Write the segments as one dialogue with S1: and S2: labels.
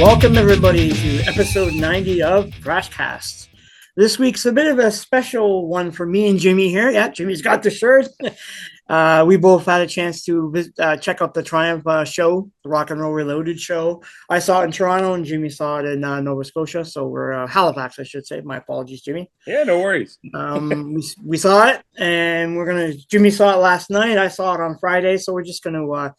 S1: Welcome, everybody, to episode 90 of Crashcast. This week's a bit of a special one for me and Jimmy here. Yeah, Jimmy's got the shirt. We both had a chance to check out the Triumph show, the Rock and Roll Reloaded show. I saw it in Toronto, and Jimmy saw it in Nova Scotia. So we're Halifax, I should say. My apologies, Jimmy.
S2: Yeah, no worries.
S1: We saw it, and Jimmy saw it last night. I saw it on Friday, so we're just gonna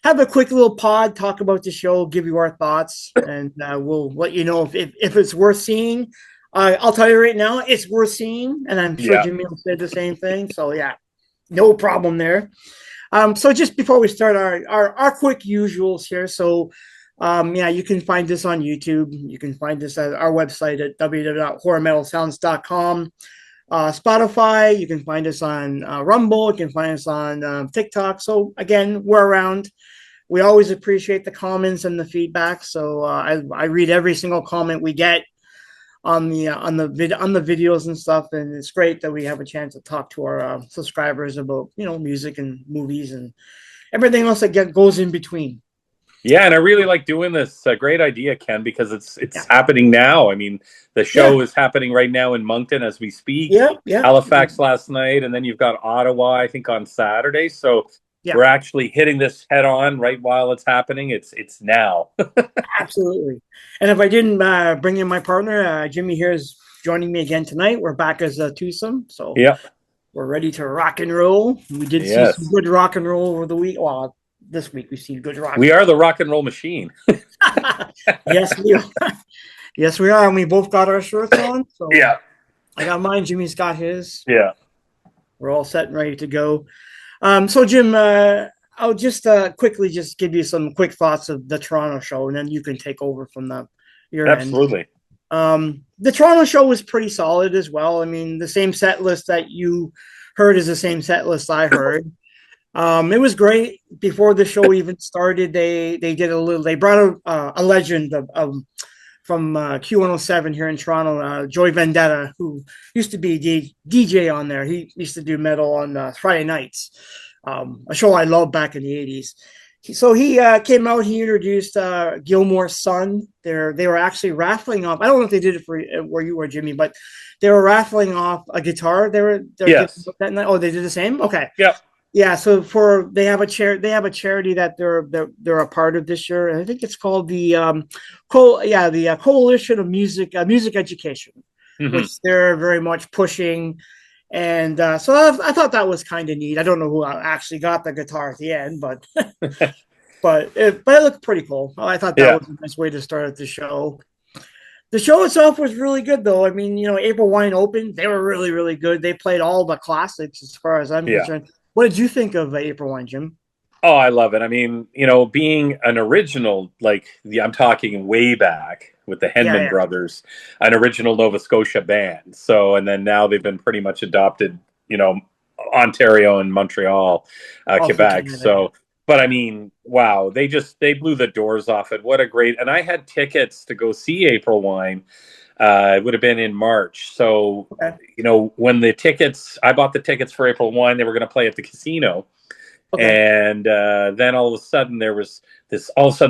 S1: have a quick little pod, talk about the show, give you our thoughts, and we'll let you know if it's worth seeing. I'll tell you right now, it's worth seeing, and I'm sure Jimmy will say the same thing. So yeah, no problem there. So just before we start our quick usuals here, so you can find this on YouTube. You can find this at our website at www.horrormetalsounds.com. Spotify, you can find us on Rumble, you can find us on TikTok. So again, we're around. We always appreciate the comments and the feedback. So I read every single comment we get on the videos and stuff, and it's great that we have a chance to talk to our subscribers about music and movies and everything else that goes in between.
S2: Yeah, and I really like doing this. Great idea, Ken, because it's happening now. I mean, the show is happening right now in Moncton as we speak.
S1: Yeah.
S2: Halifax last night, and then you've got Ottawa, I think, on Saturday. So we're actually hitting this head on right while it's happening. It's now.
S1: Absolutely. And if I didn't bring in my partner, Jimmy here is joining me again tonight. We're back as a twosome. So we're ready to rock and roll. We did see some good rock and roll over the week. Well, this week we've seen good rock.
S2: We are the rock and roll machine.
S1: Yes, we are. Yes, we are. And we both got our shirts on. So I got mine. Jimmy's got his.
S2: Yeah.
S1: We're all set and ready to go. So Jim, I'll just quickly just give you some quick thoughts of the Toronto show, and then you can take over from your end.
S2: Absolutely.
S1: The Toronto show was pretty solid as well. I mean, the same set list that you heard is the same set list I heard. It was great. Before the show even started, they brought a legend from Q107 here in Toronto, Joey Vendetta, who used to be DJ on there. He used to do metal on Friday nights, a show I loved back in the 80s. So he came out, he introduced Gilmore's son. They were actually raffling off. I don't know if they did it for where you were, Jimmy, but they were raffling off a guitar. They did the same? Okay.
S2: Yeah.
S1: Yeah, so they have a charity that they're a part of this year, and I think it's called the Coalition of Music Education, which they're very much pushing, and so I thought that was kind of neat. I don't know who actually got the guitar at the end, but but it looked pretty cool. I thought that was a nice way to start the show. The show itself was really good, though. I mean, April Wine opened; they were really, really good. They played all the classics, as far as I'm concerned. What did you think of April Wine, Jim?
S2: Oh, I love it. I mean, being an original, I'm talking way back with the Henman brothers, an original Nova Scotia band. So, and then now they've been pretty much adopted, Ontario and Montreal, Quebec. So, but I mean, wow, they blew the doors off it. What a great, and I had tickets to go see April Wine. It would have been in March. So, when I bought the tickets for April Wine, they were going to play at the casino. Okay. And then all of a sudden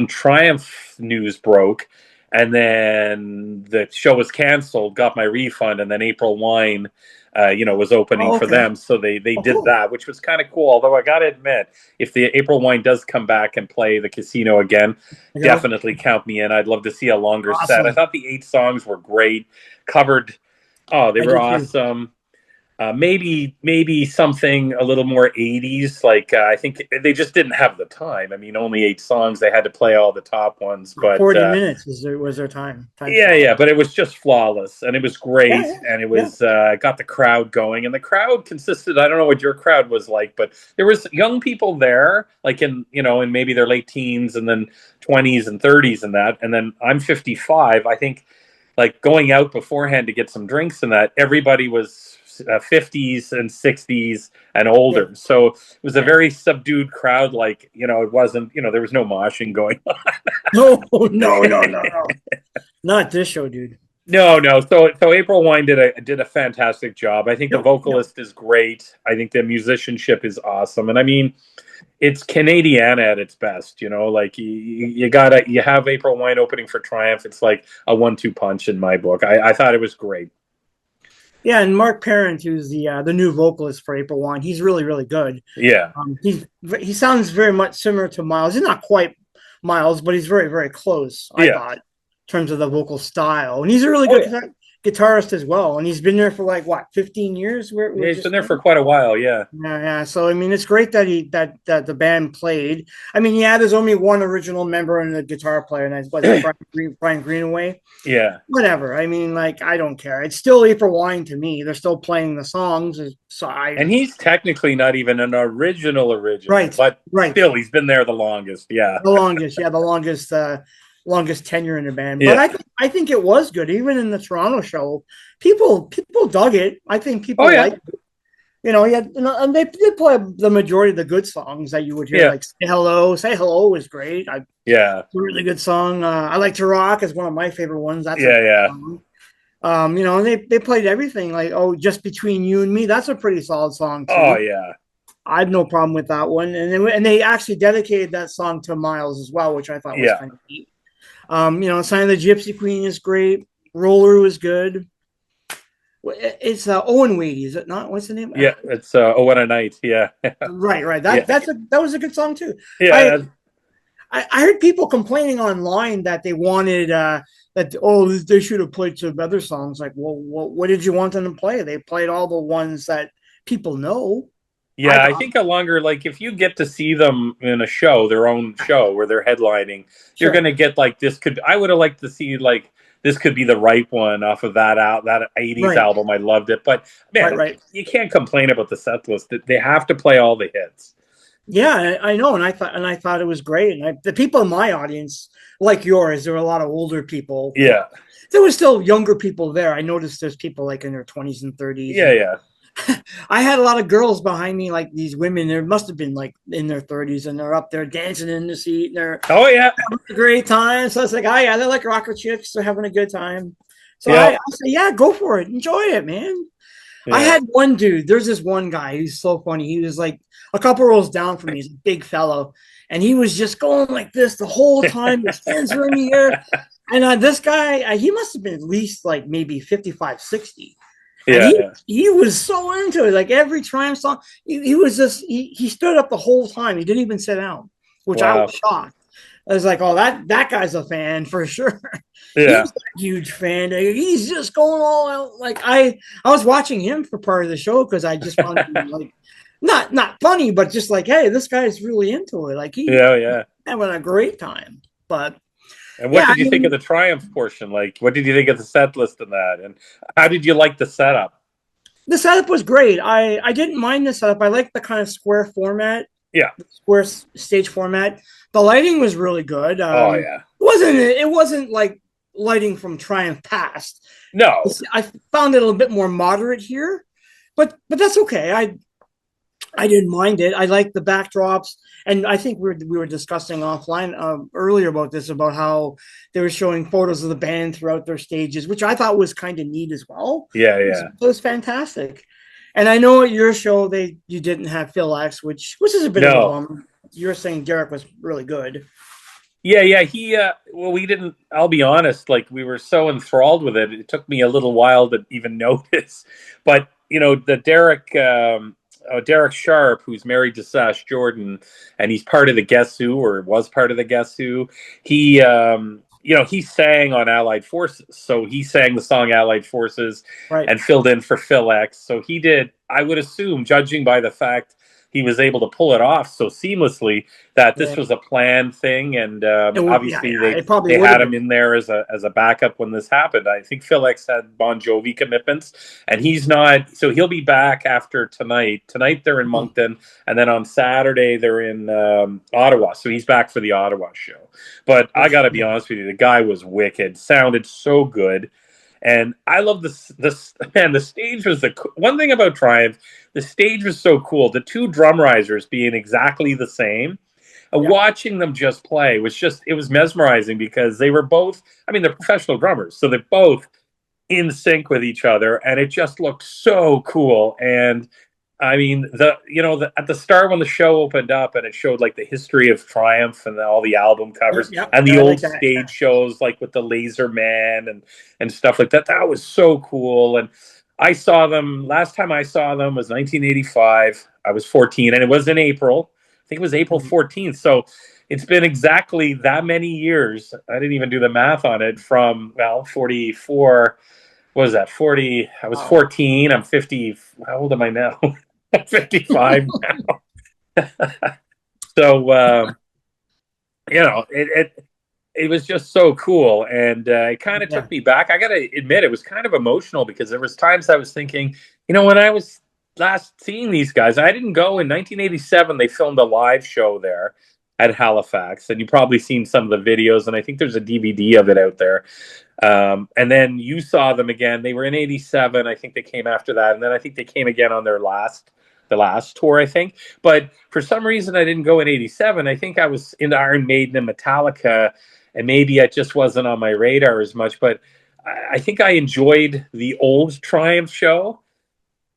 S2: Triumph news broke. And then the show was canceled, got my refund. And then April Wine, was opening for them. So they did that, which was kind of cool. Although I got to admit, if the April Wine does come back and play the casino again, definitely count me in. I'd love to see a longer set. I thought the 8 songs were great. Covered. Oh, they were awesome. Maybe something a little more 80s. I think they just didn't have the time. I mean, only 8 songs. They had to play all the top ones. But
S1: 40 minutes was their time.
S2: But it was just flawless, and it was great, and it was got the crowd going. And the crowd consisted. I don't know what your crowd was like, but there was young people there, in maybe their late teens, and then 20s and 30s, and that. And then I'm 55. I think, going out beforehand to get some drinks and that, everybody was 50s and 60s and older. So it was a very subdued crowd. It wasn't, there was no moshing going on.
S1: No. Not this show, dude.
S2: No. So April Wine did a fantastic job. I think the
S1: Yep, yep.
S2: vocalist is great. I think the musicianship is awesome, and I mean, it's Canadiana at its best. Like you have April Wine opening for Triumph. It's like a 1-2 punch in my book. I thought it was great.
S1: Yeah, and Mark Parent, who's the new vocalist for April Wine, he's really really good.
S2: Yeah,
S1: He sounds very much similar to Miles. He's not quite Miles, but he's very very close. I
S2: yeah.
S1: thought, in terms of the vocal style, and he's a really
S2: Oh
S1: good
S2: yeah.
S1: guitarist as well. And he's been there for like what 15 years. We're
S2: Yeah, he's been
S1: just
S2: there for quite a while. Yeah,
S1: yeah, yeah. So I mean, it's great that that the band played. I mean, yeah, there's only one original member and the guitar player, and that's was Brian Greenaway.
S2: yeah.
S1: Whatever. I mean, like I don't care. It's still April Wine to me. They're still playing the songs. So I
S2: And he's technically not even an original,
S1: right,
S2: but
S1: right.
S2: still, he's been there the longest. Yeah,
S1: The longest tenure in the band. But
S2: yeah.
S1: I think it was good. Even in the Toronto show, people dug it. I think
S2: Oh
S1: people
S2: yeah,
S1: like yeah, and they play the majority of the good songs that you would hear,
S2: yeah,
S1: like "Say Hello." "Say Hello" was great.
S2: yeah,
S1: It's a really good song. "I Like to Rock" is one of my favorite ones. That's a
S2: yeah,
S1: good
S2: yeah.
S1: song. And they played everything. Like "Oh, Just Between You and Me." That's a pretty solid song
S2: Oh
S1: too.
S2: yeah,
S1: I had no problem with that one. And they actually dedicated that song to Miles as well, which I thought was
S2: yeah,
S1: kind of neat. "Sign of the Gypsy Queen" is great. "Roller" was good. It's Owen Wade, is it not? What's the name?
S2: yeah. It's Oh What a Night. Yeah,
S1: Right, right.
S2: yeah,
S1: That was a good song too. I
S2: yeah.
S1: I heard people complaining online that they wanted that they should have played some other songs. Like, well, what did you want them to play? They played all the ones that people know. I
S2: Yeah, I
S1: thought,
S2: think a longer like if you get to see them in a show, their own show where they're headlining, you're
S1: sure,
S2: gonna get like this could I would have liked to see like this could be the right one off of that 80s
S1: right,
S2: album. I loved it. But
S1: right,
S2: man,
S1: right.
S2: you can't complain about the set list. They have to play all the hits.
S1: Yeah, I know, and I thought it was great. And the people in my audience, like yours, there were a lot of older people.
S2: Yeah.
S1: There were still younger people there. I noticed there's people like in their 20s and 30s,
S2: Yeah,
S1: and
S2: yeah.
S1: I had a lot of girls behind me, like these women. There must have been like in their 30s, and they're up there dancing in the seat, and they're
S2: Oh yeah.
S1: having a great time. So it's like, oh yeah, they're like rocker chicks. They're having a good time. So I
S2: Yeah.
S1: say, yeah, go for it, enjoy it, man. I
S2: Yeah.
S1: had one dude. There's this one guy. He's so funny. He was like a couple rows down from me. He's a big fellow, and he was just going like this the whole time. His hands were in the air. And this guy, he must have been at least like maybe 55, 60. And
S2: Yeah, yeah.
S1: he was so into it. Like every Triumph song, he was just he stood up the whole time. He didn't even sit down, which I was
S2: Wow.
S1: shocked. I was like, oh, that guy's a fan for sure. He
S2: Yeah.
S1: was a huge fan. He's just going all out. Like I was watching him for part of the show because I just found him like not funny, but just like, hey, this guy's really into it. Like he
S2: Yeah, yeah.
S1: having a great time. But
S2: And what
S1: yeah, I
S2: did you think of
S1: mean,
S2: the Triumph portion? Like, what did you think of the set list and that? And how did you like the setup?
S1: the setup was great. I didn't mind the setup. I like the kind of square format,
S2: Yeah.
S1: square stage format. The lighting was really good.
S2: Oh yeah.
S1: It wasn't like lighting from Triumph Past.
S2: No.
S1: I found it a little bit more moderate here, but that's okay. I didn't mind it. I like the backdrops, and I think we were discussing offline earlier about this, about how they were showing photos of the band throughout their stages, which I thought was kind of neat as well.
S2: Yeah,
S1: It
S2: yeah.
S1: was fantastic. And I know at your show you didn't have Phil X, which is a bit of a
S2: No.
S1: bummer. You were saying Derek was really good.
S2: Yeah, yeah. Well, we didn't. I'll be honest. Like, we were so enthralled with it. It took me a little while to even notice. But the Derek Sharp, who's married to Sash Jordan, and he's part of the Guess Who, or was part of the Guess Who. He sang on Allied Forces, so he sang the song Allied Forces
S1: Right.
S2: and filled in for Phil X. So he did. I would assume, judging by the fact he was able to pull it off so seamlessly, that this
S1: Yeah.
S2: was a planned thing, and
S1: Yeah,
S2: obviously
S1: yeah. It probably
S2: they
S1: would have
S2: had him
S1: been.
S2: in there as a backup when this happened. I think Phil X had Bon Jovi commitments, and he's not. So he'll be back after tonight. Tonight they're in
S1: Oh,
S2: Moncton, and then on Saturday they're in Ottawa. So he's back for the Ottawa show. But I got to be honest with you, the guy was wicked. Sounded so good. And I love this man. The stage was one thing about Triumph. The stage was so cool. The two drum risers being exactly the same.
S1: yeah.
S2: Watching them just play was it was mesmerizing because they were both. I mean, they're professional drummers, so they're both in sync with each other, and it just looked so cool. And I mean, at the start when the show opened up and it showed like the history of Triumph and all the album covers
S1: Yep,
S2: and the
S1: I
S2: old
S1: like that.
S2: stage shows like with the Laser Man and stuff like that. That was so cool. And I saw them last time I saw them was 1985. I was 14, and it was in April. I think it was April 14th. So it's been exactly that many years. I didn't even do the math on it from, well, 44. What was that? 40. I was
S1: Wow.
S2: 14. I'm 50. How old am I now? 55 now. So, it was just so cool. And it kind of
S1: Yeah.
S2: took me back. I got to admit, it was kind of emotional because there was times I was thinking, when I was last seeing these guys, I didn't go in 1987. They filmed a live show there at Halifax, and you've probably seen some of the videos, and I think there's a DVD of it out there. And then you saw them again. They were in '87. I think they came after that, and then I think they came again on the last tour, I think. But for some reason, I didn't go in '87. I think I was into Iron Maiden and Metallica, and maybe it just wasn't on my radar as much. But I think I enjoyed the old Triumph show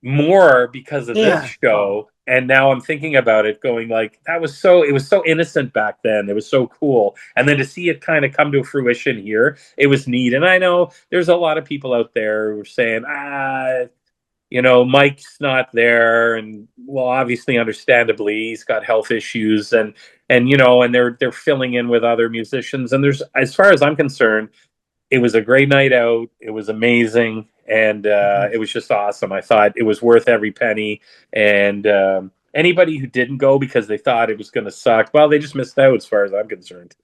S2: more because of this
S1: Yeah.
S2: show. And now I'm thinking about it going like it was so innocent back then. It was so cool. And then to see it kind of come to fruition here, it was neat. And I know there's a lot of people out there who are saying, Mike's not there. And well, obviously, understandably, he's got health issues and they're filling in with other musicians. And as far as I'm concerned, it was a great night out. It was amazing, and it was just awesome. I thought it was worth every penny. And anybody who didn't go because they thought it was going to suck, well, they just missed out, as far as I'm concerned.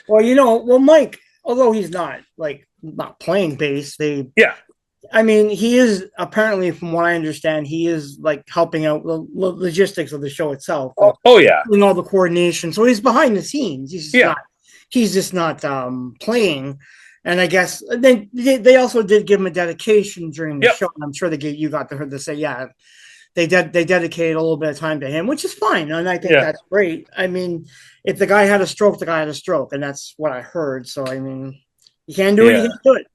S1: Well, Mike, although he's not playing bass,
S2: Yeah,
S1: I mean, he is apparently, from what I understand, he is like helping out the logistics of the show itself,
S2: oh yeah,
S1: doing all the coordination. So he's behind the scenes.
S2: yeah,
S1: He's just not playing. And I guess they also did give him a dedication during the
S2: yep,
S1: show. And I'm sure you got to hear to say, yeah, they dedicated a little bit of time to him, which is fine. And I think
S2: yeah,
S1: that's great. I mean, if the guy had a stroke, the guy had a stroke. And that's what I heard. So, I mean, you can't do it, you
S2: yeah,
S1: can't do it.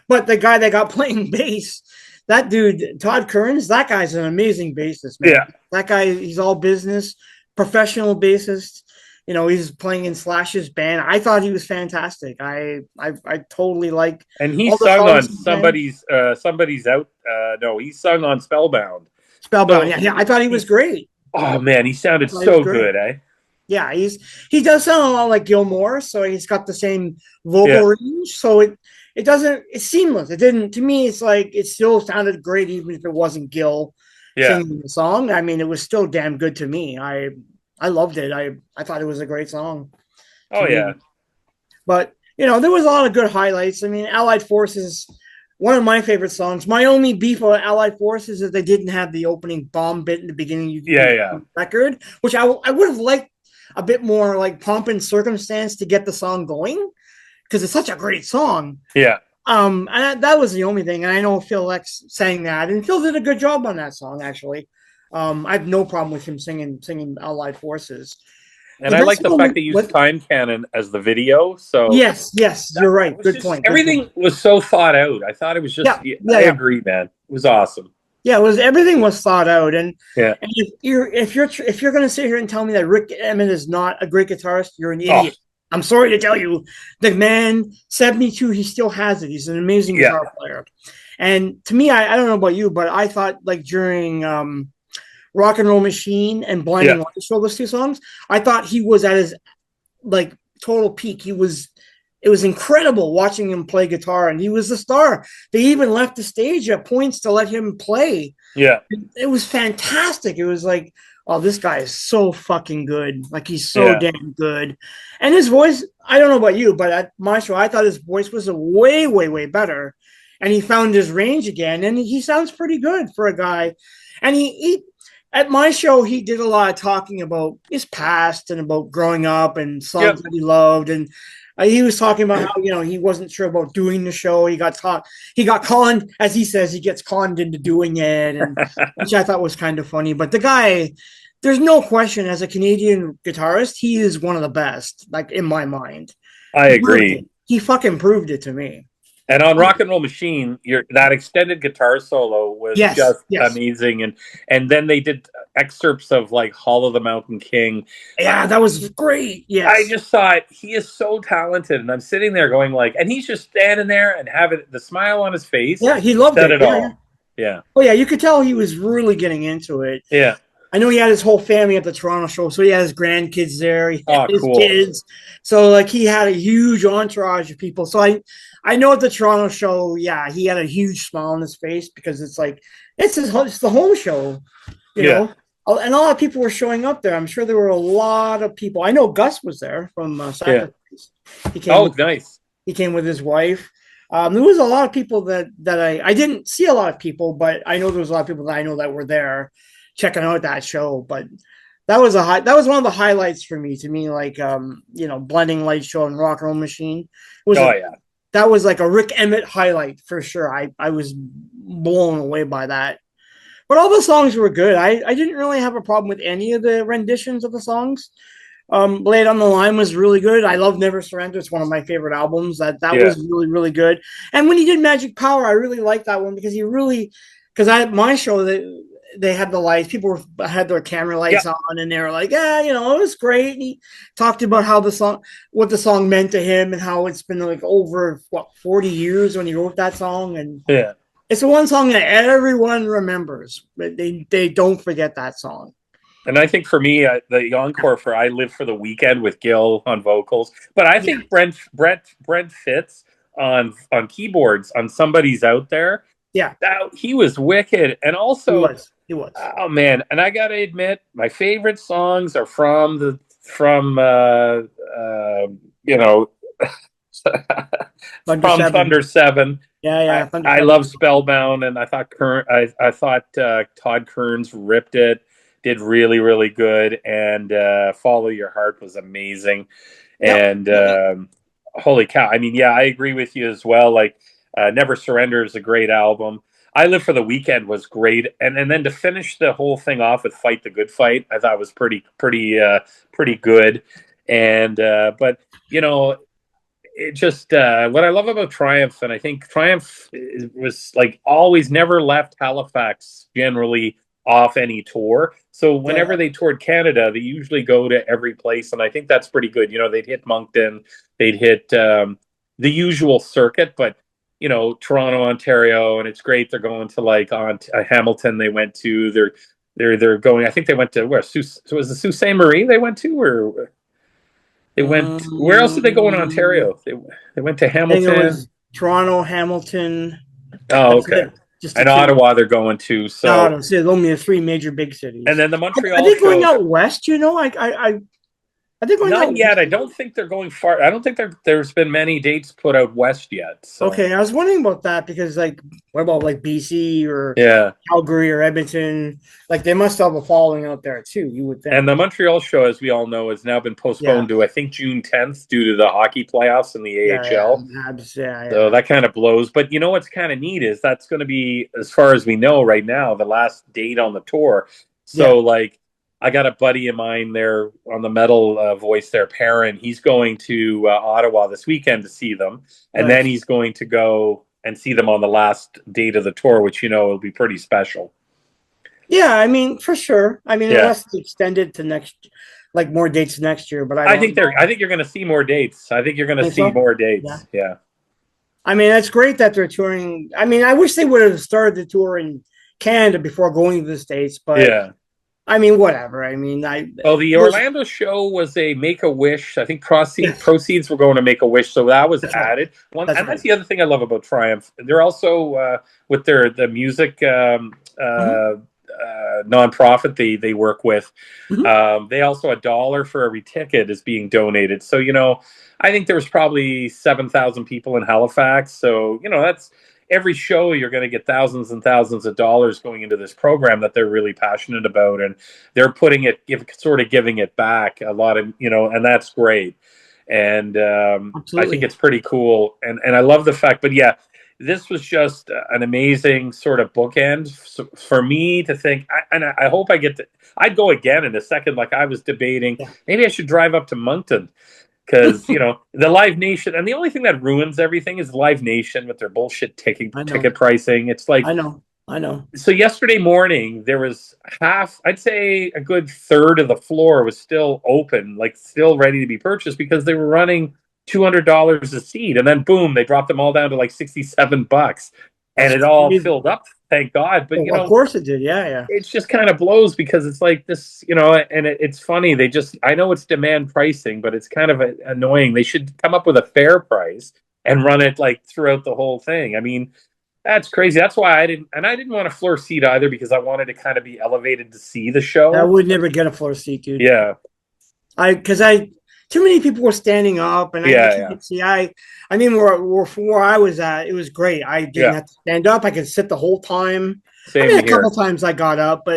S1: But the guy that got playing bass, that dude, Todd Kearns, that guy's an amazing bassist, man.
S2: yeah.
S1: That guy, he's all business, professional bassist. He's playing in Slash's band. I thought he was fantastic. I totally like
S2: And he
S1: all the
S2: sung
S1: songs
S2: on
S1: he's playing.
S2: somebody's out. No, he sung on Spellbound.
S1: Spellbound.
S2: So
S1: Yeah, I thought he was great.
S2: oh man, he
S1: I
S2: sounded
S1: thought he was
S2: so
S1: great.
S2: good, eh?
S1: Yeah, he does sound a lot like Gilmore, so he's got the same
S2: Yeah,
S1: vocal range. So it doesn't it's seamless. It didn't to me. It's like it still sounded great even if it wasn't Gil
S2: yeah.
S1: singing the song. I mean, it was still damn good to me. I loved it. I thought it was a great song to
S2: Oh yeah,
S1: me. But there was a lot of good highlights. I mean, Allied Forces, one of my favorite songs. My only beef with Allied Forces is they didn't have the opening bomb bit in the beginning. You can
S2: yeah,
S1: hear
S2: yeah,
S1: the record, which I would have liked a bit more like pomp and circumstance to get the song going because it's such a great song.
S2: yeah.
S1: And that was the only thing. And I know Phil X sang that, and Phil did a good job on that song actually. I have no problem with him singing Allied Forces.
S2: And
S1: The
S2: I
S1: best
S2: like the fact
S1: song
S2: they used
S1: with
S2: Time Cannon as the video. So
S1: yes,
S2: that
S1: you're right.
S2: was
S1: Good
S2: just
S1: point. Good point.
S2: everything was so thought out. I thought it was just.
S1: Yeah,
S2: Yeah,
S1: yeah,
S2: I
S1: yeah.
S2: agree, man. It was awesome.
S1: Yeah, it was everything was thought out, and
S2: Yeah.
S1: if you're going to sit here and tell me that Rick Emmett is not a great guitarist, you're an
S2: Oh,
S1: idiot. I'm sorry to tell you, the man 72, he still has it. He's an amazing
S2: yeah,
S1: guitar player, and to me, I don't know about you, but I thought like during Rock and Roll Machine and
S2: yeah,
S1: Blinding Lights, show those two songs, I thought he was at his like total peak. It was incredible watching him play guitar, and he was the star. They even left the stage at points to let him play.
S2: yeah.
S1: It was fantastic. It was like, oh, this guy is so fucking good. Like he's so
S2: Yeah.
S1: damn good. And his voice, I don't know about you, but at my show, I thought his voice was a way, way, way better. And he found his range again, and he sounds pretty good for a guy. And he at my show, he did a lot of talking about his past and about growing up and songs
S2: Yep.
S1: that he loved. And he was talking about how he wasn't sure about doing the show. He got conned, as he says, he gets conned into doing it, and which I thought was kind of funny. But the guy, there's no question, as a Canadian guitarist, he is one of the best. Like in my mind,
S2: I
S1: he proved it.
S2: agree.
S1: He fucking proved it to me.
S2: And on Rock and Roll Machine, that extended guitar solo was
S1: Yes,
S2: just
S1: yes.
S2: amazing, and then they did excerpts of like Hall of the Mountain King.
S1: Yeah, that was great.
S2: I
S1: Yes.
S2: just thought he is so talented, and I'm sitting there going like, and he's just standing there and having the smile on his face
S1: Yeah, he loved
S2: said
S1: it.
S2: it
S1: Yeah, yeah.
S2: all. Yeah,
S1: Oh yeah, you could tell he was really getting into it.
S2: yeah.
S1: I know he had his whole family at the Toronto show, so he had his grandkids there, he had
S2: Oh,
S1: his
S2: cool.
S1: kids. So like he had a huge entourage of people. So I know at the Toronto show, yeah, he had a huge smile on his face because it's like it's the home show, you
S2: Yeah.
S1: know. And a lot of people were showing up there. I'm sure there were a lot of people. I know Gus was there from
S2: Yeah.
S1: Sacrifice. He came
S2: Oh,
S1: with
S2: nice.
S1: he came with his wife. There was a lot of people that I didn't see a lot of people, but I know there was a lot of people that I know that were there checking out that show. But that was one of the highlights for me. To me, like Blending Light Show and Rock and Roll Machine was
S2: Oh,
S1: a
S2: yeah.
S1: that was like a Rick Emmett highlight for sure. I was blown away by that. But all the songs were good. I didn't really have a problem with any of the renditions of the songs. Blade on the Line was really good. I love Never Surrender. It's one of my favorite albums. That
S2: Yeah.
S1: was really, really good. And when he did Magic Power, I really liked that one because because I my show that they had the lights, had their camera
S2: Yeah.
S1: lights on, and they were like, yeah, it was great. And he talked about what the song meant to him, and how it's been like over 40 years when he wrote that song, and
S2: Yeah.
S1: it's the one song that everyone remembers, but they don't forget that song.
S2: And I think for me, the encore for "I Live for the Weekend" with Gil on vocals, but I
S1: Yeah,
S2: think Brent Fitz on keyboards on "Somebody's Out There."
S1: yeah,
S2: That he was wicked, and also,
S1: he was.
S2: oh man! And I gotta admit, my favorite songs are from you know
S1: Thunder
S2: from
S1: Seven.
S2: Thunder Seven.
S1: Yeah,
S2: I
S1: yeah, Thunder
S2: I
S1: Seven.
S2: love Spellbound, and I thought Todd Kearns ripped it, did really really good, and Follow Your Heart was amazing,
S1: Yep,
S2: and
S1: yep.
S2: holy cow! I mean, yeah, I agree with you as well. Like, Never Surrender is a great album. I Live for the Weekend was great, and then to finish the whole thing off with Fight the Good Fight, I thought was pretty good, and but you know it just what I love about Triumph, and I think Triumph was like always never left Halifax generally off any tour. So
S1: Yeah,
S2: whenever they toured Canada, they usually go to every place, and I think that's pretty good. They'd hit Moncton, they'd hit the usual circuit, but Toronto, Ontario, and it's great. They're going to like on Hamilton. They went to they're going. I think they went to where? So was the Sault Ste. Marie they went to, or they went. Where else did they go in
S1: um,
S2: Ontario? They went to
S1: I think it
S2: Hamilton.
S1: was Toronto, Hamilton.
S2: Oh,
S1: That's
S2: okay.
S1: it. Just the
S2: And
S1: two.
S2: Ottawa, they're going to.
S1: No,
S2: So,
S1: no, see, only the three major big
S2: and
S1: cities.
S2: then the
S1: Are
S2: Montreal
S1: they going
S2: show.
S1: out west? Are they going
S2: Not
S1: out
S2: yet.
S1: west?
S2: I don't think they're going far. I don't think there's been many dates put out west yet. So,
S1: Okay, I was wondering about that because, like, what about like BC or
S2: yeah.
S1: Calgary or Edmonton? Like, they must have a following out there too. You would
S2: And
S1: think.
S2: the Montreal show, as we all know, has now been
S1: Yeah,
S2: postponed to I think June 10th due to the hockey playoffs in the
S1: yeah, yeah,
S2: AHL.
S1: yeah,
S2: So
S1: yeah.
S2: that kind of blows. But you know what's kind of neat is that's going to be, as far as we know right now, the last date on the tour.
S1: Yeah.
S2: So like, I got a buddy of mine there on the metal voice, their parent. He's going to Ottawa this weekend to see them, and then
S1: Nice.
S2: he's going to go and see them on the last date of the tour, which will be pretty special.
S1: Yeah, I mean, for sure. I mean,
S2: Yeah,
S1: unless it's extended to like more dates next year, but I
S2: I
S1: don't
S2: think
S1: know.
S2: I think you're going to see more dates. I think you're going to
S1: Think
S2: see
S1: so?
S2: more
S1: Yeah.
S2: dates. Yeah,
S1: I mean, that's great that they're touring. I mean, I wish they would have started the tour in Canada before going to the States, but
S2: yeah.
S1: I mean, whatever. I mean,
S2: Well, the
S1: those,
S2: Orlando show was a Make a Wish. I think
S1: yes,
S2: proceeds were going to Make a Wish, so that was
S1: that's right.
S2: added. One,
S1: That's
S2: and that's
S1: right.
S2: the other thing I love about Triumph. They're also with the music
S1: Mhm,
S2: nonprofit they work with.
S1: mhm.
S2: They also $1 for every ticket is being donated. So I think there was probably 7,000 people in Halifax. So that's every show you're going to get thousands and thousands of dollars going into this program that they're really passionate about, and they're sort of giving it back a lot of and that's great. And I think
S1: Absolutely.
S2: it's pretty cool, and I love the fact. But yeah, this was just an amazing sort of bookend for me to think. And I hope I get to. I'd go again in a second. Like I was debating,
S1: Yeah.
S2: maybe I should drive up to Moncton because the Live Nation, and the only thing that ruins everything is Live Nation with their bullshit
S1: I know.
S2: ticket pricing. It's like,
S1: I know. I know.
S2: so yesterday morning there was I'd say a good third of the floor was still open, like still ready to be purchased, because they were running $200 a seat, and then boom, they dropped them all down to like $67, and
S1: That's
S2: it all
S1: crazy.
S2: filled up, thank God. But
S1: Well, of course it did. Yeah, yeah.
S2: it's just kind of blows, because it's like this, and it's funny. I know it's demand pricing, but it's kind of annoying. They should come up with a fair price and run it like throughout the whole thing. I mean, that's crazy. That's why I didn't want a floor seat either, because I wanted to kind of be elevated to see the
S1: I
S2: show.
S1: would never get a floor seat, dude.
S2: Yeah.
S1: Because too many people were standing up, and I
S2: Yeah. Yeah.
S1: can't see. I mean, where I was at, it was great. I didn't
S2: Yeah.
S1: have to stand up. I could sit the whole time. I
S2: Same
S1: mean, a couple
S2: here.
S1: times I got up,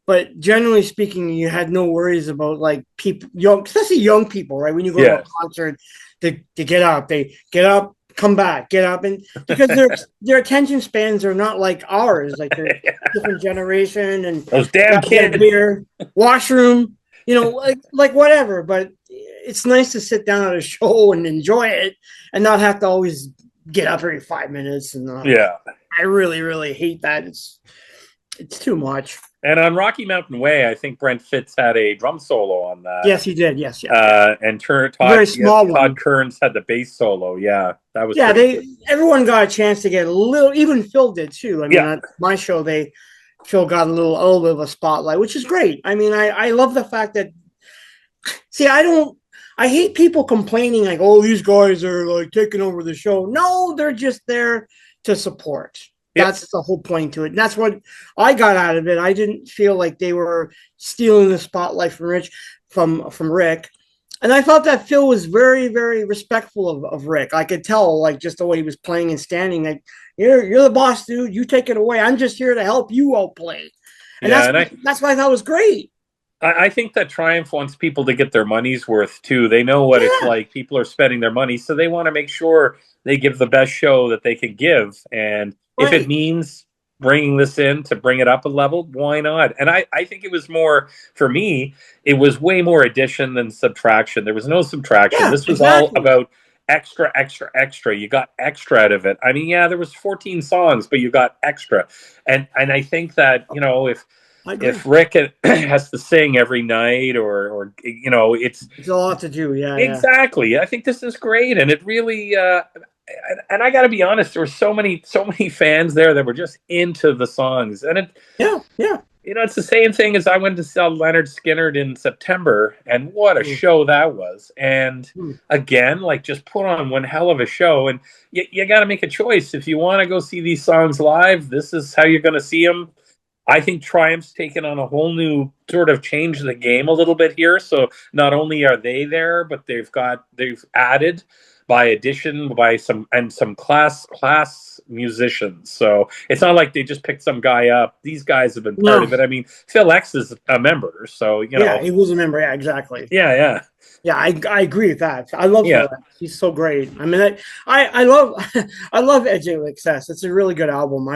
S1: but generally speaking, you had no worries about like people, young, especially young people, right? When you go to a
S2: Yeah.
S1: concert, they get up, come back, get up, and because their attention spans are not like ours, like they're different generation, and
S2: Those damn
S1: gotta get a
S2: kids.
S1: beer, washroom, like whatever. But it's nice to sit down at a show and enjoy it, and not have to always get up every 5 minutes. And
S2: Yeah.
S1: I really, really hate that. It's too much.
S2: And on Rocky Mountain Way, I think Brent Fitz had a drum solo on that.
S1: Yes, he did. Yes, yeah.
S2: And
S1: Very small one.
S2: Todd Kearns had the bass solo. Yeah, that was
S1: Yeah,
S2: pretty good.
S1: everyone got a chance to get a little. Even Phil did too. I mean,
S2: Yeah.
S1: at my show, Phil got a little bit of a spotlight, which is great. I mean, I love the fact that. See, I hate people complaining like, "Oh, these guys are like taking over the show." No, they're just there to support.
S2: Yep.
S1: That's the whole point to it. And that's what I got out of it. I didn't feel like they were stealing the spotlight from Rick. And I thought that Phil was very, very respectful of Rick. I could tell, like, just the way he was playing and standing, like, you're the boss, dude. You take it away. I'm just here to help you outplay. And
S2: Yeah,
S1: that's what I thought was great.
S2: I think that Triumph wants people to get their money's worth too. They know what it's like. People are spending their money, so they want to make sure they give the best show that they can give. And if it means bringing this in to bring it up a level, why not? And I think it was more, for me, it was way more addition than subtraction. There was no subtraction.
S1: Yeah,
S2: This was
S1: exactly.
S2: all about extra, extra, extra. You got extra out of it. I mean, yeah, there was 14 songs, but you got extra. And I think that, if Rick has to sing every night, or it's
S1: a lot to do. Yeah,
S2: exactly. Yeah. I think this is great, and it really. And I got to be honest, there were so many fans there that were just into the songs, and
S1: yeah.
S2: It's the same thing as I went to see Leonard Skinner in September, and what a show that was. And again, like, just put on one hell of a show, and you got to make a choice. If you want to go see these songs live, this is how you're going to see them. I think Triumph's taken on a whole new sort of change the game a little bit here. So not only are they there, but they've added by addition by some class musicians. So it's not like they just picked some guy up. These guys have been part of it. I mean, Phil X is a member, so
S1: yeah, he was a member. Yeah, exactly.
S2: Yeah.
S1: I agree with that. I love Phil X. He's so great. I mean, I love I love Edge of Excess. It's a really good album.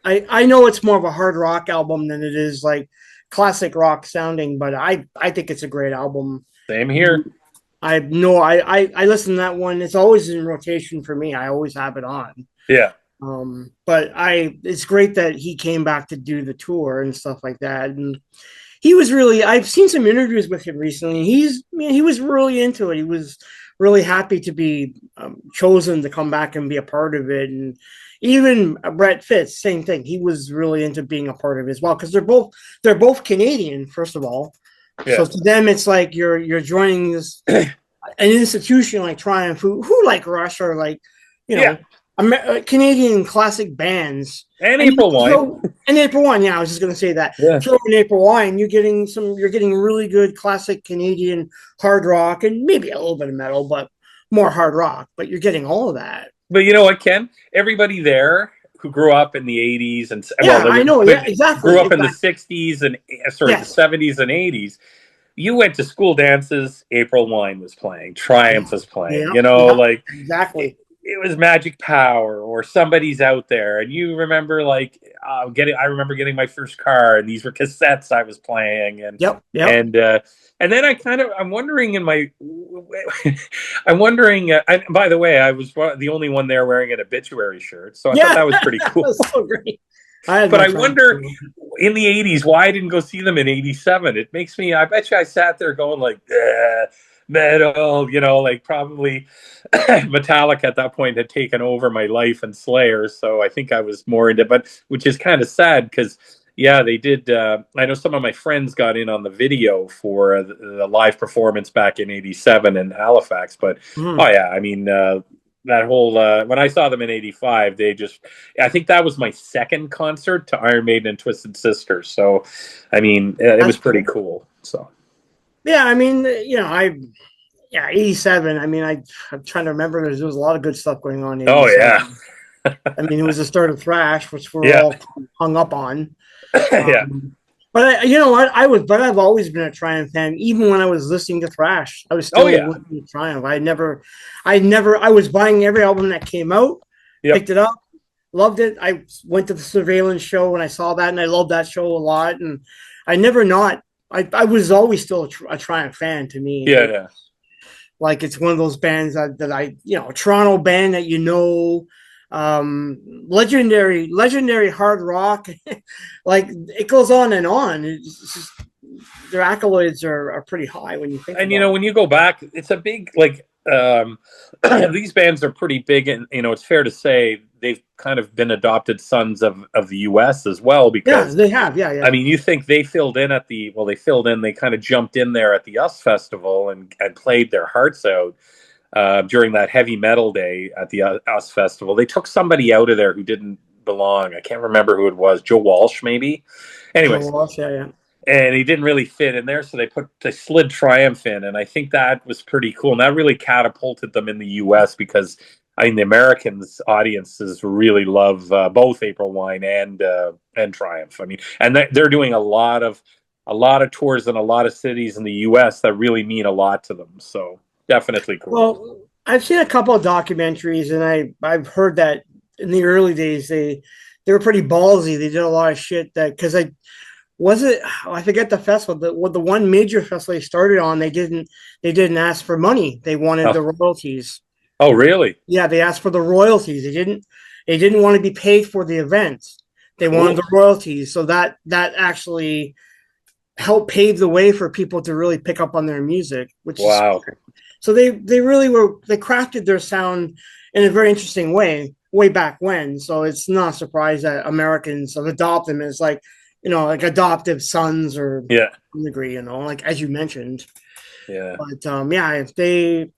S1: I know it's more of a hard rock album than it is like classic rock sounding, but I think it's a great album.
S2: Same here.
S1: I listen to that one. It's always in rotation for me. I always have it on.
S2: Yeah.
S1: But it's great that he came back to do the tour and stuff like that. And he was really, I've seen some interviews with him recently. He was really into it. He was really happy to be chosen to come back and be a part of it. And even Brett Fitz, same thing. He was really into being a part of it as well, because they're both Canadian, first of all. Yeah. So to them, it's like you're joining this an institution like Triumph, who like Rush, or like Canadian classic bands.
S2: And April Wine.
S1: And April Wine, yeah, I was just gonna say that.
S2: Yeah.
S1: So in April Wine, you're getting really good classic Canadian hard rock, and maybe a little bit of metal, but more hard rock. But you're getting all of that.
S2: But you know what, Ken? Everybody there who grew up in the 80s and
S1: I know, yeah, exactly.
S2: Grew up in the 60s and the 70s and 80s. You went to school dances. April Wine was playing. Triumph was playing.
S1: Exactly.
S2: it was Magic Power or Somebody's Out There, and you remember like I remember getting my first car, and these were cassettes I was playing,
S1: Yep, yep.
S2: and uh, and then I'm wondering I'm wondering. By the way, I was the only one there wearing an obituary shirt, so I thought
S1: Yeah,
S2: that was pretty cool.
S1: that's so great. I had
S2: But
S1: my
S2: I
S1: friends
S2: wonder
S1: too.
S2: in the '80s why I didn't go see them in '87. It makes me. I bet you I sat there going like, metal, like probably Metallica at that point had taken over my life and Slayer, so I think I was more into. But which is kind of sad because yeah, they did. I know some of my friends got in on the video for the live performance back in '87 in Halifax. But oh
S1: Mhm.
S2: yeah, I mean. That whole when I saw them in '85, I think that was my second concert to Iron Maiden and Twisted Sister. So, I mean, it
S1: That's
S2: was pretty
S1: cool.
S2: cool. So,
S1: Yeah, I mean, yeah, 87. I mean, I'm trying to remember. There was a lot of good stuff going on in
S2: oh yeah,
S1: 87. I mean, it was the start of thrash, which we're
S2: yeah,
S1: all hung up on.
S2: yeah.
S1: But you know what? But I've always been a Triumph fan. Even when I was listening to thrash, I was
S2: Oh
S1: still
S2: yeah,
S1: listening to Triumph. I was buying every album that came out,
S2: yep.
S1: picked it up, loved it. I went to the Surveillance show when I saw that, and I loved that show a lot. And I never not. I was always still a Triumph fan to me.
S2: Yeah, yeah.
S1: Like it's one of those bands that a Toronto band that legendary hard rock. Like it goes on and on. It's just, their accolades are pretty high when you think
S2: And
S1: about it.
S2: when you go back, it's a big like these bands are pretty big, and it's fair to say they've kind of been adopted sons of the U.S. as well
S1: Yeah,
S2: because
S1: they have. Yeah,
S2: I
S1: yeah.
S2: mean, you think they filled in they kind of jumped in there at the US Festival and played their hearts out during that heavy metal day at the US Festival. They took somebody out of there who didn't belong. I can't remember who it was. Joe Walsh, maybe.
S1: Joe
S2: Anyways,
S1: Walsh. Yeah, yeah.
S2: and he didn't really fit in there, so they slid Triumph in, and I think that was pretty cool. And that really catapulted them in the US because I mean the Americans audiences really love both April Wine and Triumph. I mean, and they're doing a lot of tours in a lot of cities in the US that really mean a lot to them. So definitely cool.
S1: Well, I've seen a couple of documentaries, and I've heard that in the early days they were pretty ballsy. They did a lot of shit that because I was it I forget the festival the one major festival they started on they didn't ask for money. They wanted
S2: Oh,
S1: the royalties.
S2: oh really?
S1: Yeah, they asked for the royalties. They didn't want to be paid for the event. They wanted
S2: Cool.
S1: the royalties. So that actually helped pave the way for people to really pick up on their music, which is
S2: Wow.
S1: so they crafted their sound in a very interesting way back when. So it's not a surprise that Americans have adopted them as like adoptive sons or to
S2: Yeah.
S1: some degree, like as you mentioned.
S2: Yeah.
S1: But they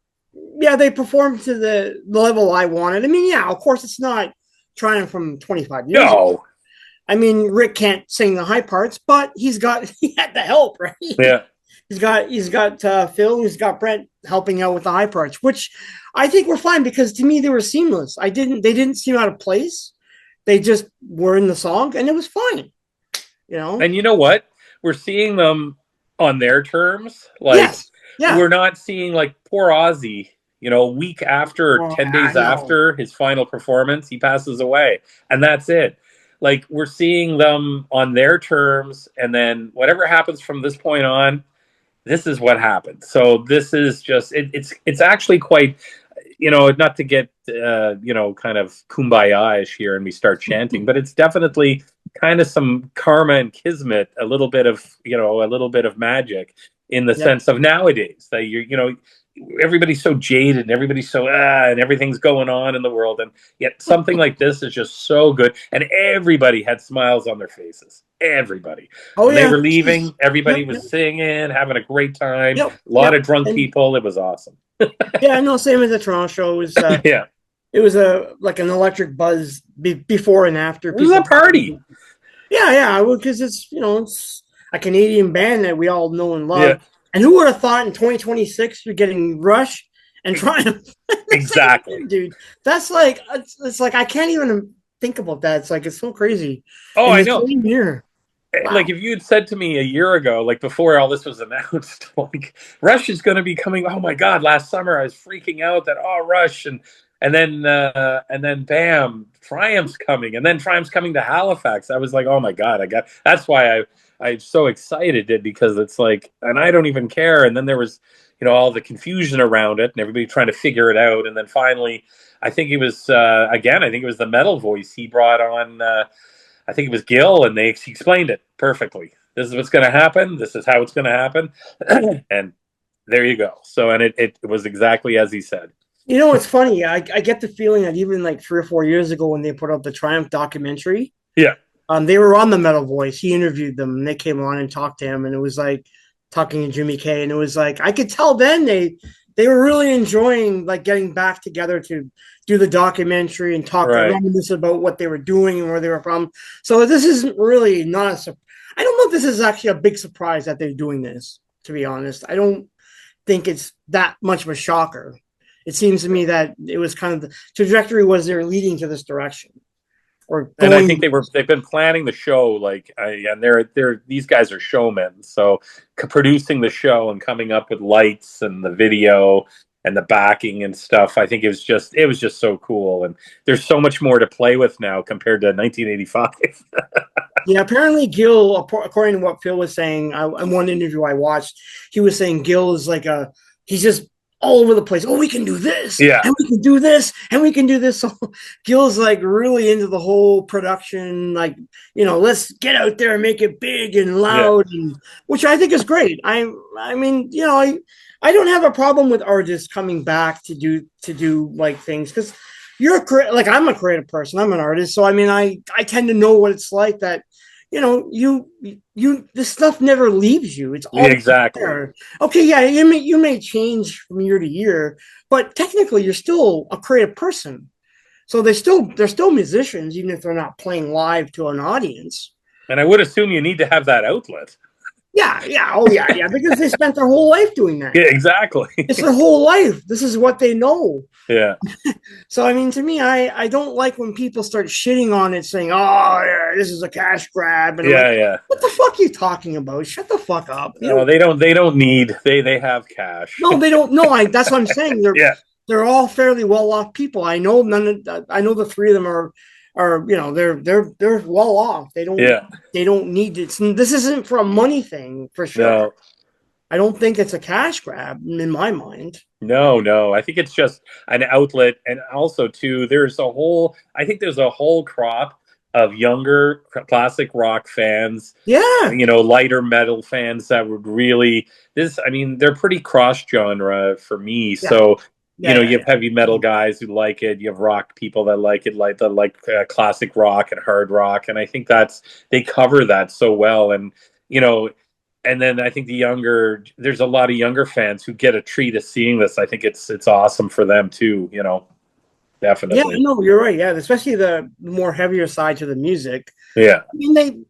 S1: performed to the level I wanted. I mean, yeah, of course it's not trying from 25 years ago.
S2: No.
S1: I mean, Rick can't sing the high parts, but he had the help, right?
S2: Yeah.
S1: He's got Phil, he's got Brent helping out with the high parts, which I think were fine because to me they were seamless. They didn't seem out of place. They just were in the song and it was fine, you know?
S2: And you know what? We're seeing them on their terms. Like
S1: Yes. Yeah.
S2: we're not seeing like poor Ozzy, a week after or
S1: Oh,
S2: 10
S1: I
S2: days
S1: know.
S2: after his final performance, he passes away. And that's it. Like we're seeing them on their terms, and then whatever happens from this point on, this is what happened. So this is just it's actually quite, not to get kind of kumbaya-ish here and we start chanting, but it's definitely kind of some karma and kismet, a little bit of magic in the
S1: Yep.
S2: sense of nowadays that everybody's so jaded and everybody's so and everything's going on in the world, and yet something like this is just so good, and everybody had smiles on their faces. Everybody,
S1: Oh
S2: when they
S1: yeah.
S2: were leaving, everybody
S1: Yep. Yep.
S2: was singing, having a great time,
S1: Yep.
S2: a lot
S1: Yep.
S2: of drunk
S1: And
S2: people. It was awesome.
S1: yeah, no, same as the Toronto show.
S2: Yeah,
S1: It was a like an electric buzz before and after
S2: it was a
S1: people.
S2: party.
S1: Yeah, yeah, because it's a Canadian band that we all know and
S2: Yeah,
S1: love. And who would have thought in 2026 you're getting Rush and Triumph in the same
S2: exactly.
S1: year, dude? That's like it's like I can't even think about that. It's like it's so crazy
S2: Oh,
S1: in
S2: I
S1: the
S2: know.
S1: same year.
S2: Like
S1: Wow.
S2: if you had said to me a year ago, like before all this was announced, like Rush is going to be coming. Oh my God! Last summer I was freaking out that Rush, and and then bam, Triumph's coming, and then Triumph's coming to Halifax. I was like, oh my god, that's why I'm so excited because it's like, and I don't even care. And then there was, all the confusion around it and everybody trying to figure it out. And then finally, I think it was again, I think it was the metal voice he brought on. I think it was Gil, and he explained it perfectly. This is what's going to happen. This is how it's going to happen, and there you go. So, and it was exactly as he said.
S1: It's funny. I get the feeling that even like 3 or 4 years ago when they put up the Triumph documentary,
S2: yeah,
S1: they were on the Metal Voice. He interviewed them, and they came on and talked to him, and it was like talking to Jimmy K, and it was like I could tell then they were really enjoying like getting back together to do the documentary and talk reminisce about what they were doing and where they were from. So this isn't really not a. I don't know if this is actually a big surprise that they're doing this. To be honest, I don't think it's that much of a shocker. It seems to me that it was kind of the trajectory was they're leading to this direction.
S2: And I think they've been planning the show like, and these guys are showmen, so producing the show and coming up with lights and the video and the backing and stuff. I think it was just so cool, and there's so much more to play with now compared to 1985.
S1: Yeah, apparently Gil, according to what Phil was saying, in one interview I watched, he was saying Gil is like he's just all over the place. Oh, we can do this, and we can do this, and we can do this. So Gil's like really into the whole production, like let's get out there and make it big and loud, which I think is great. I mean, I don't have a problem with artists coming back to do like things because I'm a creative person. I'm an artist, so I mean, I tend to know what it's like that. This stuff never leaves you. It's all
S2: exactly
S1: there. Okay, yeah, you may change from year to year, but technically you're still a creative person. So they're still musicians, even if they're not playing live to an audience.
S2: And I would assume you need to have that outlet.
S1: Yeah, because they spent their whole life doing that.
S2: Yeah, exactly.
S1: It's their whole life. This is what they know.
S2: Yeah.
S1: So, I mean, to me, I don't like when people start shitting on it, saying, "Oh, yeah, this is a cash grab." And
S2: yeah.
S1: What the fuck are you talking about? Shut the fuck up.
S2: No, they don't. They don't need. They have cash.
S1: No, they don't. No, that's what I'm saying. They're all fairly well off people. I know I know the three of them are they're well off. They don't need it. This isn't for a money thing for sure.
S2: No.
S1: I don't think it's a cash grab in my mind.
S2: No. I think it's just an outlet, and also too, I think there's a whole crop of younger classic rock fans.
S1: Yeah.
S2: Lighter metal fans that would really they're pretty cross genre for me. Yeah. So you have heavy metal guys who like it. You have rock people that like it, like classic rock and hard rock. And I think they cover that so well. And, and then I think there's a lot of younger fans who get a treat of seeing this. I think it's awesome for them too, definitely.
S1: Yeah, no, you're right. Yeah. Especially the more heavier side to the music.
S2: Yeah.
S1: You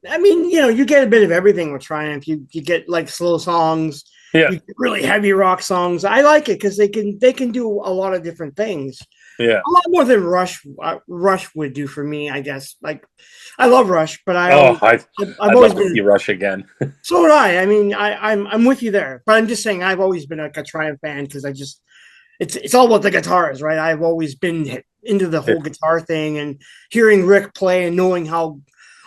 S1: get a bit of everything with Triumph. You get like slow songs.
S2: Yeah,
S1: really heavy rock songs. I like it because they can do a lot of different things.
S2: Yeah,
S1: a lot more than Rush would do for me, I guess. Like, I love Rush, but
S2: I'd always love to see Rush again.
S1: So would I. I mean, I'm with you there, but I'm just saying I've always been a Triumph fan because it's all about the guitars, right? I've always been into the whole guitar thing, and hearing Rick play and knowing how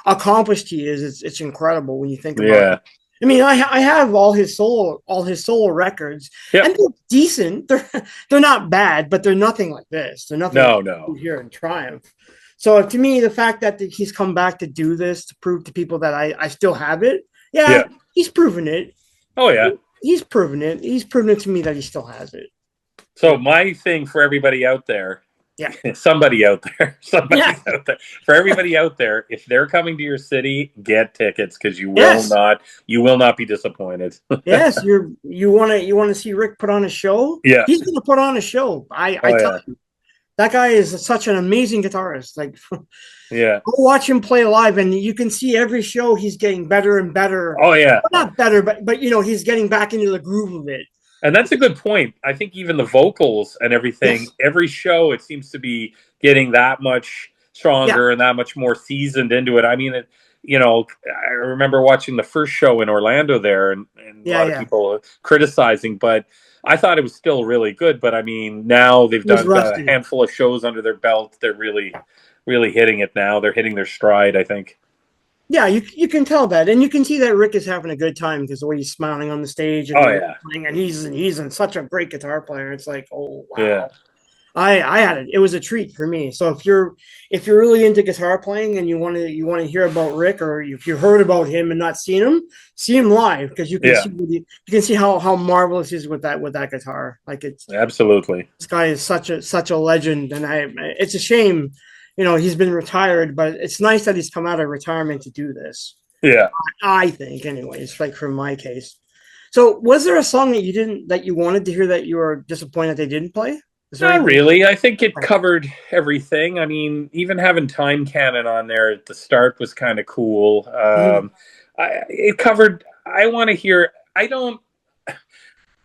S1: accomplished he is, it's incredible when you think about it. I mean, I have all his solo records, and they're decent. They're not bad, but they're nothing like this. They're nothing like here in Triumph. So to me, the fact that he's come back to do this to prove to people that I still have it, he's proven it.
S2: Oh yeah,
S1: he's proven it. He's proven it to me that he still has it.
S2: So my thing for everybody out there.
S1: Yeah.
S2: Somebody out there. For everybody out there, if they're coming to your city, get tickets because you will not be disappointed.
S1: Yes, you want to see Rick put on a show?
S2: Yeah.
S1: He's going to put on a show. I tell you. That guy is such an amazing guitarist. Like,
S2: go
S1: watch him play live, and you can see every show he's getting better and better.
S2: Oh yeah.
S1: Well, not better, but he's getting back into the groove of it.
S2: And that's a good point. I think even the vocals and everything, every show, it seems to be getting that much stronger and that much more seasoned into it. I mean, I remember watching the first show in Orlando there, and a lot of
S1: yeah.
S2: people criticizing, but I thought it was still really good. But I mean, now they've
S1: It was
S2: got a
S1: rusty.
S2: handful of shows under their belt. They're really, really hitting it now. They're hitting their stride, I think.
S1: Yeah, you can tell that, and you can see that Rick is having a good time because the way he's smiling on the stage and
S2: Oh
S1: the way
S2: yeah,
S1: he's playing, and he's in such a great guitar player. It's like, oh
S2: yeah,
S1: wow. I had it. It was a treat for me. So if you're really into guitar playing and you want to hear about Rick, or if you heard about him and not seen him, see him live because
S2: yeah,
S1: you can see how marvelous he is with that guitar. Like it's
S2: absolutely.
S1: this guy is such a legend, and it's a shame, he's been retired, but it's nice that he's come out of retirement to do this.
S2: Yeah.
S1: I think, anyways, like for my case. So, was there a song that you wanted to hear that you were disappointed they didn't play? Is there
S2: Not
S1: anything?
S2: really. I think it covered everything. I mean, even having Time Cannon on there at the start was kind of cool.
S1: Mhm.
S2: It covered. I want to hear. I don't.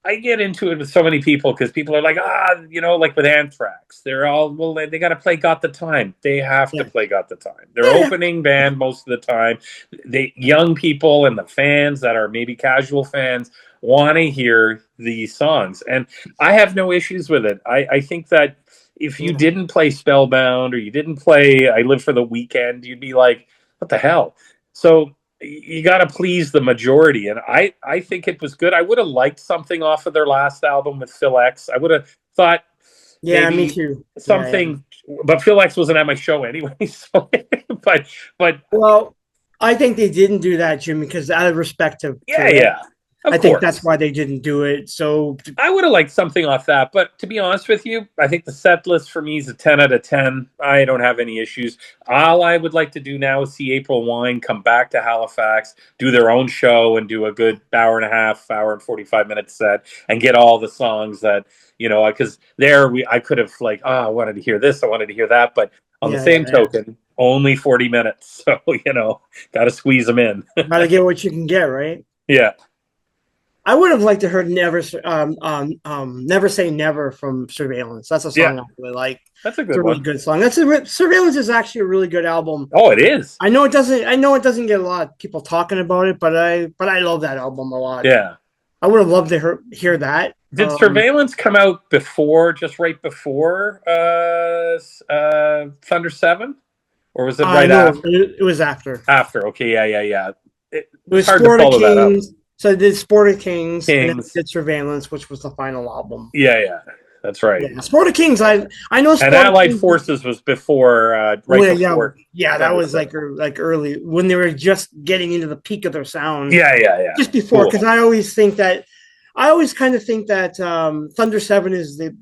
S2: I get into it with so many people because people are like, like with Anthrax, they're all, well, they got to play "Got the Time." They have to
S1: Yeah,
S2: play "Got the Time." They're
S1: yeah, yeah.
S2: opening band most of the time. They young people and the fans that are maybe casual fans want to hear these songs, and I have no issues with it. I think that if you
S1: Yeah.
S2: didn't play "Spellbound" or you didn't play "I Live for the Weekend," you'd be like, "What the hell?" So you got to please the majority, and I think it was good. I would have liked something off of their last album with Phil X. I would have thought
S1: Yeah, me
S2: maybe
S1: too. Yeah, yeah.
S2: something, but Phil X wasn't at my show anyway. So but
S1: Well, I think they didn't do that, Jimmy, because out of respect to
S2: yeah,
S1: Rick,
S2: yeah, of
S1: I think that's
S2: course.
S1: why they didn't do it. So
S2: I would have liked something off that, but to be honest with you, I think the set list for me is a 10 out of 10. I don't have any issues. All I would like to do now is see April Wine come back to Halifax, do their own show, and do a good hour and a half, hour and 45-minute set, and get all the songs that, because I could have like, I wanted to hear this, I wanted to hear that, but on the
S1: yeah,
S2: same
S1: yeah, yeah.
S2: token, only 40 minutes. So, got to squeeze them in.
S1: Gotta get what you can get, right?
S2: Yeah.
S1: I would have liked to heard never say never from Surveillance. That's a
S2: Yeah.
S1: song I really like.
S2: That's a
S1: It's
S2: good
S1: a really
S2: one.
S1: good song. Surveillance is actually a really good album.
S2: Oh, it is.
S1: I know it doesn't. I know it doesn't get a lot of people talking about it, but I love that album a lot.
S2: Yeah.
S1: I would have loved to hear that.
S2: Did Surveillance come out before, just right before Thunder Seven, or was it
S1: I
S2: right
S1: know
S2: after?
S1: it was after.
S2: After, okay, yeah, yeah, yeah.
S1: It
S2: It's
S1: was
S2: hard to
S1: Sport of
S2: follow that up.
S1: Kings. So I did Sport of Kings, and then I
S2: Kings,
S1: did Surveillance, which was the final album.
S2: yeah, yeah, that's right.
S1: Yeah, Sport of Kings. I know
S2: And
S1: Sport of
S2: Allied
S1: Kings.
S2: Forces was before,
S1: Well,
S2: right
S1: yeah,
S2: before
S1: yeah, that
S2: Thunder
S1: was
S2: Seven.
S1: like early when they were just getting into the peak of their sound.
S2: Yeah, yeah, yeah.
S1: Just before,
S2: Cool.
S1: because I always kind of think that Thunder Seven is the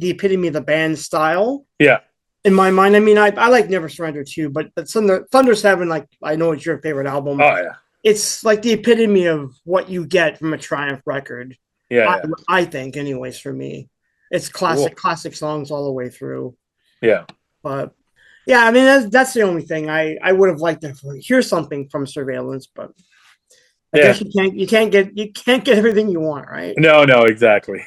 S1: epitome of the band style
S2: Yeah,
S1: in my mind. I mean, I like Never Surrender too, but Thunder Seven, like I know it's your favorite album.
S2: oh yeah,
S1: It's like the epitome of what you get from a Triumph record.
S2: yeah,
S1: I,
S2: yeah.
S1: I think, anyways, for me, it's
S2: Cool.
S1: classic songs all the way through.
S2: Yeah,
S1: But yeah, I mean that's the only thing I would have liked to hear something from Surveillance, but I
S2: yeah.
S1: guess you can't get everything you want, right?
S2: No, no, exactly.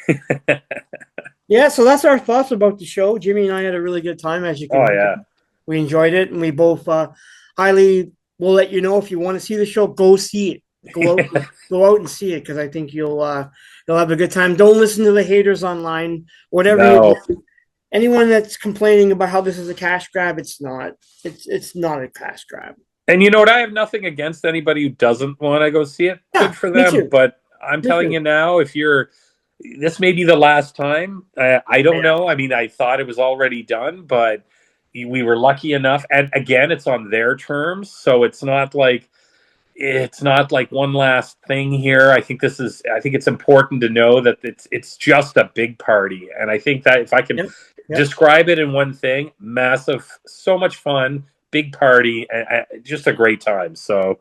S1: Yeah, so that's our thoughts about the show. Jimmy and I had a really good time, as you can
S2: Oh
S1: hear.
S2: yeah,
S1: We enjoyed it, and we both highly will let you know if you want to see the show, go see it. Go out and see it because I think you'll have a good time. Don't listen to the haters online. Whatever you
S2: no.
S1: do, anyone that's complaining about how this is a cash grab, it's not. It's not a cash grab.
S2: And you know what? I have nothing against anybody who doesn't want to go see it.
S1: Yeah,
S2: Good for
S1: me
S2: them.
S1: too.
S2: But I'm
S1: Me
S2: telling
S1: too.
S2: you now, this may be the last time. I don't
S1: Yeah.
S2: know. I mean, I thought it was already done, but we were lucky enough. And again, it's on their terms, so it's not like one last thing here. I think it's important to know that it's just a big party. And I think that if I can
S1: Yep. Yep.
S2: describe it in one thing, massive, so much fun, big party, and just a great time. So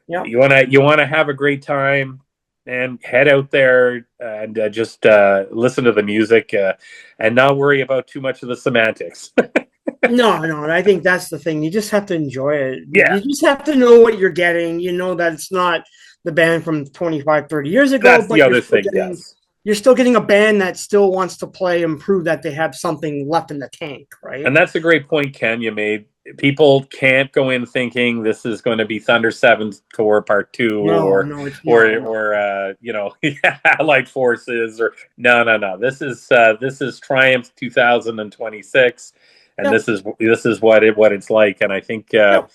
S1: Yep.
S2: you want to have a great time and head out there and just listen to the music and not worry about too much of the semantics.
S1: No, no, and I think that's the thing. You just have to enjoy it.
S2: Yeah,
S1: You just have to know what you're getting. You know that it's not the band from 25, 30 years ago,
S2: that's
S1: but
S2: the other thing. Yes.
S1: you're still getting a band that still wants to play and prove that they have something left in the tank, right?
S2: And that's a great point, Ken, you made. People can't go in thinking this is going to be Thunder Seven's tour part two,
S1: No,
S2: or
S1: no, it's not.
S2: Allied Forces, or no. This is Triumph 2026, and
S1: Yep,
S2: this is what it's like. And I think
S1: yep,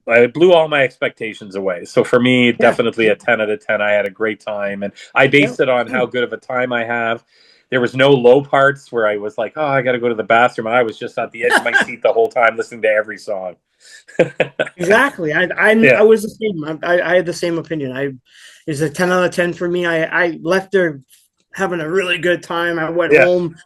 S2: it blew all my expectations away. So for me,
S1: yeah,
S2: definitely a 10 out of 10. I had a great time, and I based
S1: yep.
S2: it on how good of a time I have. There was no low parts where I was like, oh, I got to go to the bathroom. I was just at the edge of my seat the whole time listening to every song.
S1: Exactly. I
S2: Yeah.
S1: was the same. I had the same opinion. It's a 10 out of 10 for me. I left there having a really good time. I went
S2: Yeah.
S1: home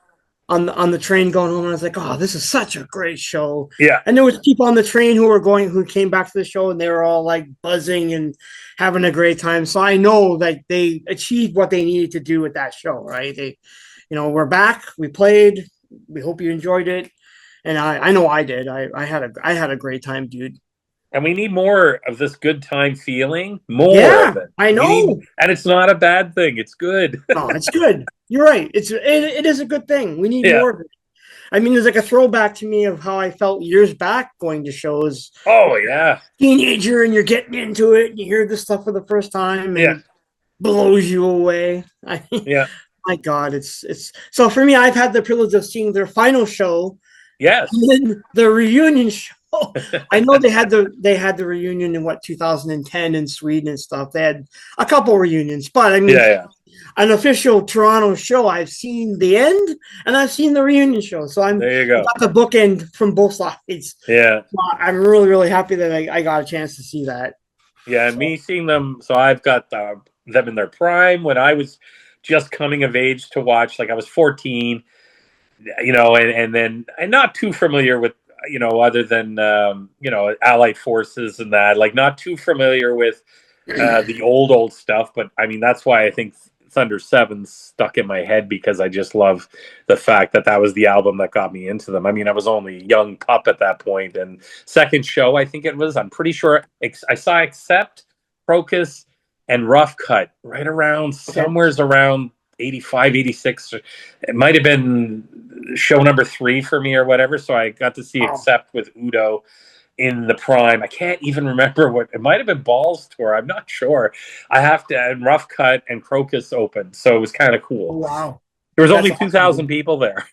S1: on the train going home, and I was like, oh, this is such a great show.
S2: Yeah.
S1: And there was people on the train who came back to the show, and they were all like buzzing and having a great time. So I know that they achieved what they needed to do with that show, right? We're back. We played. We hope you enjoyed it, and I know I did. I had a great time, dude.
S2: And we need more of this good time feeling, more
S1: Yeah,
S2: of it.
S1: I know.
S2: And it's not a bad thing. It's good.
S1: No, it's good. You're right. It is a good thing. We need
S2: Yeah.
S1: more of it. I mean, there's like a throwback to me of how I felt years back going to shows.
S2: Oh, yeah.
S1: Teenager, and you're getting into it, and you hear this stuff for the first time, and
S2: Yeah.
S1: it blows you away.
S2: Yeah.
S1: My God, it's so for me. I've had the privilege of seeing their final show,
S2: Yes.
S1: and then the reunion show. I know they had the reunion in 2010 in Sweden and stuff. They had a couple reunions, but I mean,
S2: Yeah. Yeah.
S1: an official Toronto show, I've seen the end and I've seen the reunion show. So
S2: There you go.
S1: got the bookend from both sides.
S2: Yeah.
S1: I'm really, really happy that I got a chance to see that.
S2: Yeah. And me seeing them. So I've got them in their prime when I was just coming of age to watch. Like I was 14, and then I'm not too familiar with, other than, Allied Forces and that, like not too familiar with the old stuff. But I mean, that's why I think Thunder Seven stuck in my head, because I just love the fact that that was the album that got me into them. I mean, I was only a young pup at that point. And second show, I think it was, I'm pretty sure I saw Accept, Crocus, and Rough Cut right around somewhere's around 85, 86. It might have been show number 3 for me or whatever. So I got to see Accept with Udo in the prime. I can't even remember what it might have been. Balls Tour. I'm not sure. I have to. And Rough Cut and Crocus opened, so it was kind of cool.
S1: Oh, wow.
S2: There was only 2,000 people there.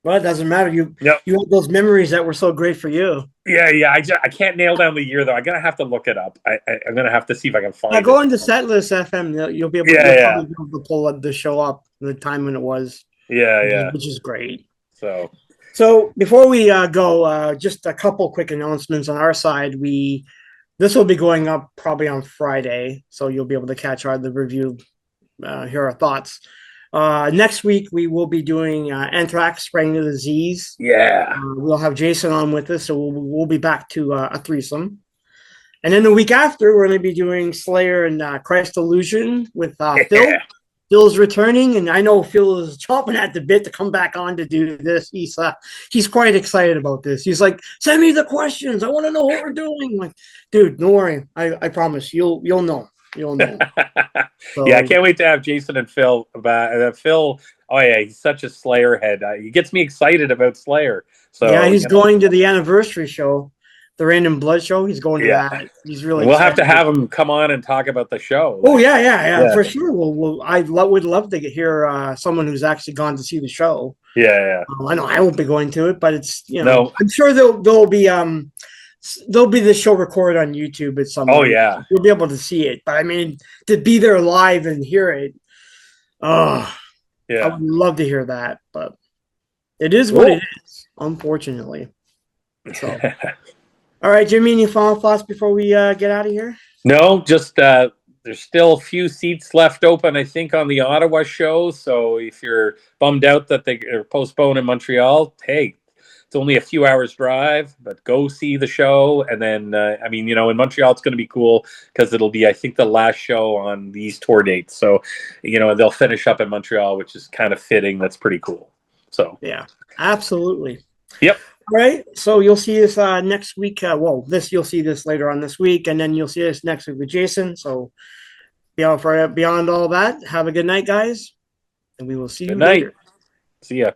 S1: Well, it doesn't matter. You have those memories that were so great for you.
S2: Yeah. I can't nail down the year though. I'm gonna have to look it up. I'm gonna have to see if I can find it.
S1: Go into Setlist FM. You'll be able. Probably be able to pull the show up the time when it was.
S2: Yeah.
S1: Which is great.
S2: So
S1: before we go, just a couple quick announcements on our side. This will be going up probably on Friday, so you'll be able to catch the review, hear our thoughts. Next week we will be doing Anthrax, Spreading the Disease.
S2: Yeah,
S1: we'll have Jason on with us, so we'll be back to a threesome. And then the week after, we're going to be doing Slayer and Christ Illusion with Phil. Phil's returning, and I know Phil is chomping at the bit to come back on to do this. He's quite excited about this. He's like, "Send me the questions. I want to know what we're doing." I'm like, dude, don't worry. I promise you'll know. You'll know.
S2: So, yeah, I can't wait to have Jason and Phil about Phil. Oh yeah, he's such a Slayer head. He gets me excited about Slayer. So
S1: yeah, he's going to the anniversary show. The Random Blood show. He's going to that. He's really.
S2: We'll have to have him come on and talk about the show.
S1: Oh yeah, for sure. Would love to hear someone who's actually gone to see the show.
S2: Yeah.
S1: I know I won't be going to it, but it's I'm sure there'll be the show recorded on YouTube at some point.
S2: Oh yeah,
S1: you'll be able to see it. But I mean, to be there live and hear it, I would love to hear that. But it is what it is, unfortunately. So. All right, Jimmy, any final thoughts before we get out of here?
S2: No, just there's still a few seats left open, I think, on the Ottawa show. So if you're bummed out that they are postponed in Montreal, hey, it's only a few hours drive, but go see the show. And then, in Montreal, it's going to be cool because it'll be, I think, the last show on these tour dates. So, they'll finish up in Montreal, which is kind of fitting. That's pretty cool. So,
S1: yeah, absolutely.
S2: Yep.
S1: All right, so you'll see this next week. You'll see this later on this week, and then you'll see this next week with Jason. So, beyond all that, have a good night, guys. and we will see
S2: Good
S1: you
S2: night.
S1: later.
S2: See ya.